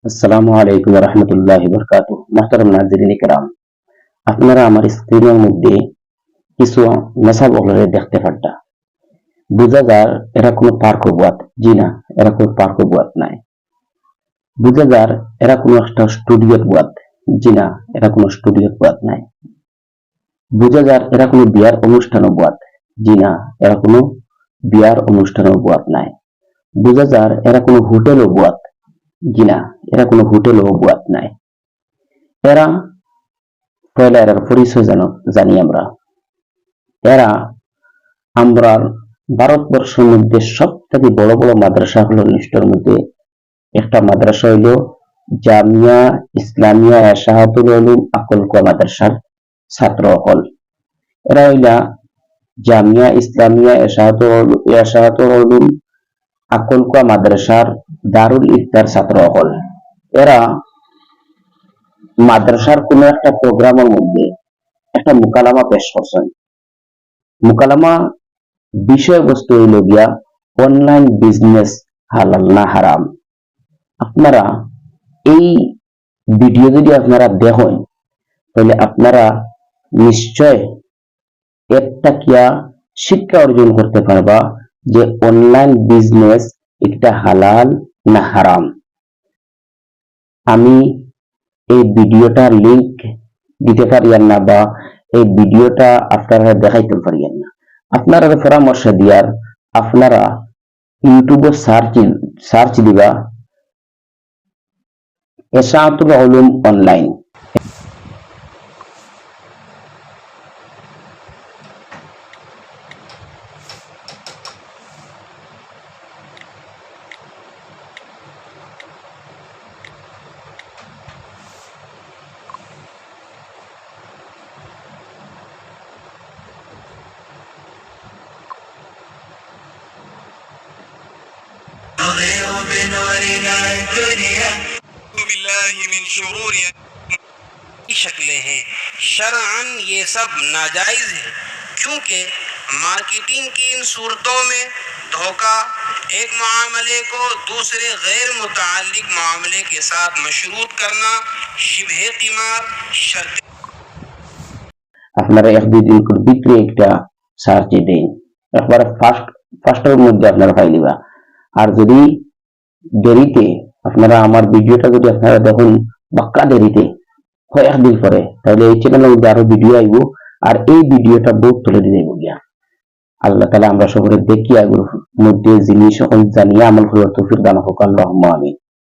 আসসালামু আলাইকুম ওয়া রাহমাতুল্লাহি ওয়া বারাকাতুহু। মুহতারাম নাযিরিন কিরাম, আপনারা আমার স্ক্রিনের মধ্যে কিছু নেশাখোরদের দেখতে পারতা। বুঝা যার এরা কোনো পার্কবুয়াত, জি না, এরা কোনো পার্কবুয়াত নাই। বুঝা যার এরা কোনো একটা স্টুডিওত বুয়াত, জি না, এরা কোনো স্টুডিওত বুয়াত নাই। বুঝা যার এরা কোনো বিয়ার অনুষ্ঠানও বুয়াত, জি না, এরা কোনো বিয়ার অনুষ্ঠানও বুয়াত নাই। বুঝা যার এরা কোনো হোটেলও বুয়াত, জি না, এরা কোনো হোটেলও বুয়াত নাই। এরা পয়লা এরার পরিচয় জানি আমরা। এরা আমরা ভারতবর্ষের মধ্যে সবথেকে বড় বড় মাদ্রাসা হলো লিস্টের মধ্যে একটা মাদ্রাসা হইল জামিয়া ইসলামিয়া এশাহাতুল উলুম আকলকুয়া মাদ্রাসার ছাত্র হল। এরা হইলা জামিয়া ইসলামিয়া এশাহাতুল উলুম আকলকুয়া মাদ্রাসার দারুল ইফতার ছাত্র হল। এরা মাদ্রাসার কোন একটা প্রোগ্রামের মধ্যে একটা মুকালামা পেশ করছেন। মুকালামা বিষয়বস্তু হইল গিয়া অনলাইন বিজনেস হালাল না হারাম। আপনারা এই ভিডিও যদি আপনারা দেখেন তাহলে আপনারা নিশ্চয় একটা কিয়া শিক্ষা অর্জন করতে পারবা যে অনলাইন বিজনেস একটা হালাল না হারাম। আমি এই ভিডিওটার লিংক দিতে পারিয়ান না বা এই ভিডিওটা আপনারা দেখাইতে পারিয়ান না। আপনারা পরামর্শ দিয়ার আপনারা ইউটিউবে সার্চ দিবা এশাআতুল উলুম অনলাইন। शक्लें हैं। शरअन ये सब नाजायज है, क्योंकि मार्केटिंग की इन सूरतों में धोखा एक मामले को दूसरे गैर मुताल्लिक मामले के साथ मशरूत करना, शिबहे क़िमार, शर्त। আপনারা এক দুই দিন করে বিক্রি একটা সার্চ দেন, একবারে ফার্স্টের মধ্যে আপনারা পাইলিবা। আর যদি দেরিতে আপনারা আমার ভিডিওটা যদি আপনারা দেখুন বাক্কা দেরিতে হয় একদিন পরে, তাহলে এই চ্যানেলের মধ্যে আরো ভিডিও আইব আর এই ভিডিওটা বহুত তুলে দিয়ে গিয়া আল্লাহ তাআলা আমরা সকলে দেখিয়া মধ্যে জিনিস সকল জানিয়ে আমল করার তৌফিক দান হোক। আল্লাহুম্মা আমিন।